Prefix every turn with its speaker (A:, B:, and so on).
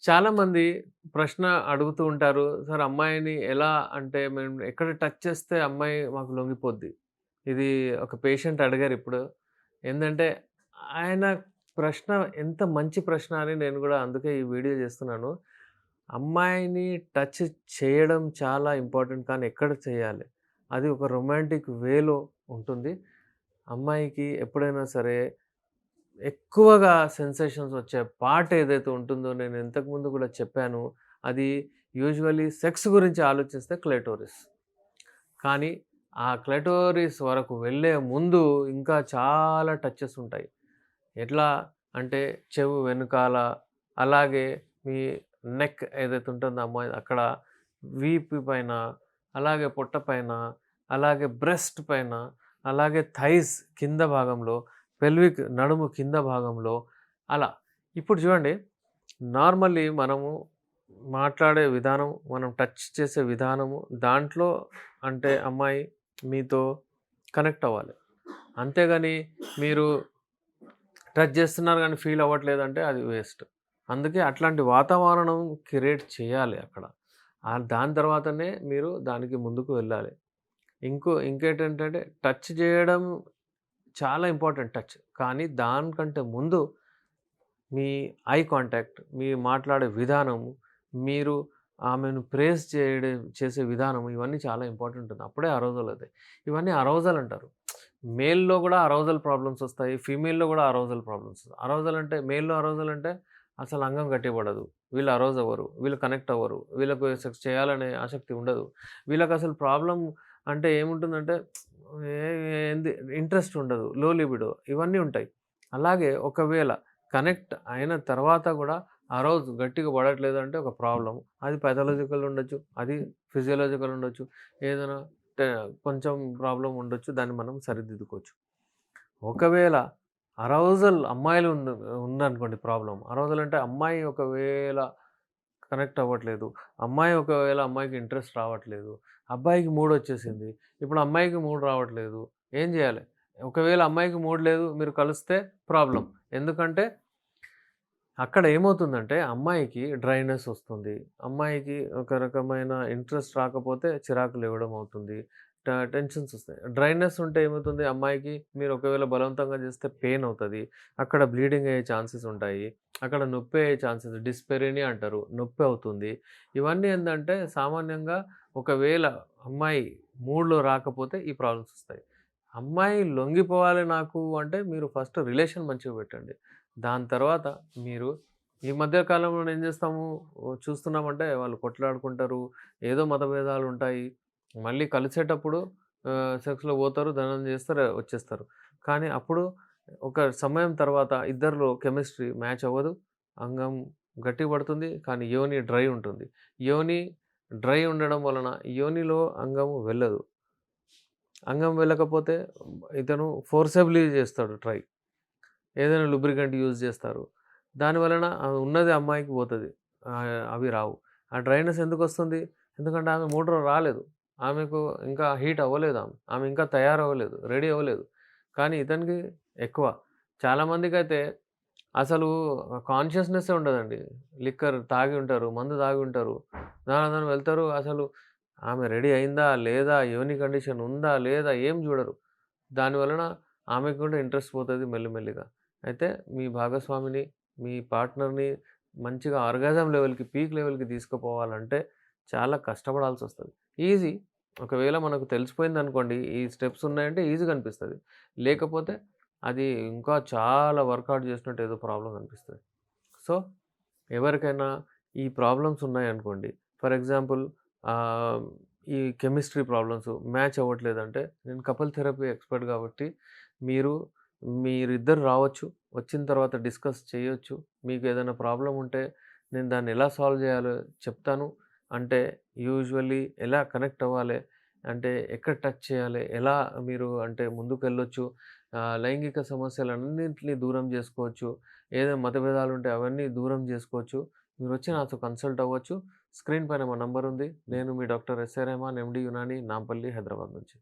A: చాలామంది ప్రశ్న అడుగుతూ ఉంటారు. సార్ అమ్మాయిని ఎలా అంటే మేము ఎక్కడ టచ్ చేస్తే అమ్మాయి మాకు లొంగిపోద్ది. ఇది ఒక పేషెంట్ అడిగారిప్పుడు. ఏందంటే ఆయన ప్రశ్న ఎంత మంచి ప్రశ్న అని నేను గూడా అందుకే ఈ వీడియో చేస్తున్నాను. అమ్మాయిని టచ్ చేయడం చాలా ఇంపార్టెంట్ కానీ ఎక్కడ చేయాలి? అది ఒక రొమాంటిక్ వేలో ఉంటుంది. అమ్మాయికి ఎప్పుడైనా సరే ఎక్కువగా సెన్సేషన్స్ వచ్చే పార్ట్ ఏదైతే ఉంటుందో నేను ఇంతకుముందు కూడా చెప్పాను. అది యూజువల్లీ సెక్స్ గురించి ఆలోచిస్తే క్లైటోరిస్. కానీ ఆ క్లైటోరిస్ వరకు వెళ్ళే ముందు ఇంకా చాలా టచెస్ ఉంటాయి. ఎట్లా అంటే చెవు వెనకాల, అలాగే మీ నెక్ ఏదైతే ఉంటుందో అమ్మాయి అక్కడ, వీపు పైన, అలాగే పొట్ట పైన, అలాగే బ్రెస్ట్ పైన, అలాగే థైస్ కింద భాగంలో, పెల్విక్ నడుము కింద భాగంలో అలా. ఇప్పుడు చూడండి నార్మల్లీ మనము మాట్లాడే విధానం, మనం టచ్ చేసే విధానము దాంట్లో అంటే అమ్మాయి మీతో కనెక్ట్ అవ్వాలి. అంతేగాని మీరు టచ్ చేస్తున్నారు గానీ ఫీల్ అవ్వట్లేదంటే అది వేస్ట్. అందుకే అట్లాంటి వాతావరణం క్రియేట్ చేయాలి అక్కడ. దాని తర్వాతనే మీరు దానికి ముందుకు వెళ్ళాలి. ఇంకేంటంటే టచ్ చేయడం చాలా ఇంపార్టెంట్ టచ్. కానీ దానికంటే ముందు మీ ఐ కాంటాక్ట్, మీరు మాట్లాడే విధానము, మీరు ఆమెను ప్రేజ్ చేసే విధానం ఇవన్నీ చాలా ఇంపార్టెంట్ ఉంటుంది. అప్పుడే అరౌజల్ అవుతాయి. ఇవన్నీ అరౌజల్ అంటారు. మేల్‌లో గూడా అరౌజల్ ప్రాబ్లమ్స్ ఒస్తాయి. ఫీమేల్‌లో గూడా అరౌజల్ ప్రాబ్లమ్స్. అరౌజల్ అంటే మేల్‌లో అరౌజల్ అంటే అసలు అంగం గట్టిపడదు. వీళ్ళు అరౌజ్ అవ్వరు. వీళ్ళు కనెక్ట్ అవ్వరు. వీళ్ళకు సెక్స్ చేయాలనే ఆసక్తి ఉండదు. వీళ్ళకసలు ప్రాబ్లమ్ అంటే ఏముంటుందంటే ఏ ఏంది ఇంట్రెస్ట్ ఉండదు. లో లిబిడో ఇవన్నీ ఉంటాయి. అలాగే ఒకవేళ కనెక్ట్ అయిన తర్వాత గూడా అరౌజ్ గట్టిగా పడట్లేదంటే ఒక ప్రాబ్లమ్. అది పాథాలజికల్ ఉండొచ్చు. అది ఫిజియోలాజికల్ ఉండొచ్చు. ఏదైనా టే కొంచెం ప్రాబ్లమ్ ఉండొచ్చు. దాన్ని మనం సరిదిద్దుకోవచ్చు. ఒకవేళ అరౌజల్ అమ్మాయిలు ఉందనుకోండి ప్రాబ్లమ్. అరౌజల్ అంటే అమ్మాయి ఒకవేళ కనెక్ట్ అవ్వట్లేదు. అమ్మాయికి ఇంట్రెస్ట్ రావట్లేదు. అబ్బాయికి మూడొచ్చేసింది. ఇప్పుడు అమ్మాయికి మూడ్ రావట్లేదు. ఏం జేయాలి? ఒకవేళ అమ్మాయికి మూడ్ లేదు మీరు కలిస్తే ప్రాబ్లమ్. ఎందుకంటే అక్కడ ఏమవుతుందంటే అమ్మాయికి డ్రైనెస్ వస్తుంది. అమ్మాయికి ఒక రకమైన ఇంట్రెస్ట్ రాకపోతే చిరాకు లేవడం అవుతుంది. టెన్షన్స్ వస్తాయి. డ్రైనెస్ ఉంటే ఏమవుతుంది అమ్మాయికి మీరు ఒకవేళ బలవంతంగా చేస్తే పెయిన్ అవుతది. అక్కడ బ్లీడింగ్ అయ్యే ఛాన్సెస్ ఉంటాయి. అక్కడ నొప్పి అయ్యే ఛాన్సెస్ డిస్పెరేనియా అంటారు. నొప్పి అవుతుంది. ఇవన్నీ ఏందంటే సామాన్యంగా ఒకవేళ అమ్మాయి మూడ్‌లో రాకపోతే ఈ ప్రాబ్లమ్స్ వస్తాయి. అమ్మాయి లొంగిపోవాలి నాకు అంటే మీరు ఫస్ట్ రిలేషన్ మంచిగా పెట్టండి. దాని తర్వాత మీరు ఈ మధ్య కాలంలో ఏం చేస్తాము చూస్తున్నామంటే వాళ్ళు కొట్లాడుకుంటారు. ఏదో మతభేదాలుంటాయి. మళ్ళీ కలిసేటప్పుడు సెక్స్‌లో పోతారు, ధనం చేస్తారు, వచ్చేస్తారు. కానీ అప్పుడు ఒక సమయం తర్వాత ఇద్దరిలో కెమిస్ట్రీ మ్యాచ్ అవ్వదు. అంగం గట్టిగా పడుతుంది. కానీ యోని డ్రై ఉంటుంది. యోని డ్రై ఉండడం వలన యోనిలో అంగము వెళ్ళదు. అంగం వెళ్ళకపోతే ఇతను ఫోర్సబుల్లీ చేస్తాడు ట్రై. ఏదైనా లూబ్రికంట్ యూజ్ చేస్తారు. దాని వలన ఉన్నది అమ్మాయికి పోతది. అవి రావు. ఆ డ్రైనెస్ ఎందుకొస్తుంది? ఎందుకంటే ఆమె మూడ్‌లో రాలేదు. ఆమెకు ఇంకా హీట్ అవ్వలేదు ఆమె. ఆమె ఇంకా తయారవ్వలేదు. రెడీ అవ్వలేదు. కానీ ఇతనికి ఎక్కువ. చాలామందికైతే అసలు కాన్షియస్‌నెస్సే ఉండదండి. లిక్కర్ తాగి ఉంటారు. మందు తాగి ఉంటారు. దానాన వెళ్తారు. అసలు ఆమె రెడీ అయిందా? లేదా? యోని కండిషన్ ఉందా? లేదా? ఏం చూడరు. దాని వలన ఆమెకు కూడా ఇంట్రెస్ట్ పోతది మెల్లిమెల్లిగా. అయితే మీ భాగస్వామిని, మీ పార్ట్నర్‌ని మంచిగా ఆర్గాజం లెవెల్‌కి, పీక్ లెవెల్‌కి తీసుకుపోవాలంటే చాలా కష్టపడాల్సొస్తది. ఈజీ. ఒకవేళ మనకు తెలిసిపోయిందనుకోండి, ఈ స్టెప్స్ ఉన్నాయంటే ఈజీగా అనిపిస్తది. లేకపోతే అది ఇంకా చాలా వర్కౌట్ చేసినట్టు ఏదో ప్రాబ్లమ్ అనిపిస్తది. సో, ఎవరికైనా ఈ ప్రాబ్లమ్స్ ఉన్నాయనుకోండి. ఫర్ ఎగ్జాంపుల్ ఆహ్, ఈ కెమిస్ట్రీ ప్రాబ్లమ్స్ మ్యాచ్ అవ్వట్లేదంటే, నేను కపుల్ థెరపీ ఎక్స్‌పర్ట్ కాబట్టి మీరు మీరిద్దరు రావచ్చు. వచ్చిన తర్వాత డిస్కస్ చేయొచ్చు. మీకేదైనా ప్రాబ్లమ్ ఉంటే నేను దాన్ని ఎలా సాల్వ్ చేయాలో చెప్తాను. అంటే యూజువల్లీ ఎలా కనెక్ట్ అవ్వాలి, అంటే ఎక్కడ టచ్ చేయాలి, ఎలా మీరు అంటే ముందుకెళ్ళొచ్చు, లైంగిక సమస్యలన్నింటిని దూరం జేసుకోవచ్చు. ఏదైనా మతభేదాలుంటే అవన్నీ దూరం జేసుకోవచ్చు. మీరొచ్చి నాతో కన్సల్ట్ అవ్వచ్చు. స్క్రీన్ పైన మా నంబర్ ఉంది. నేను మీ doctor SA Rahman MD Unani Nampally Hyderabad నుంచి.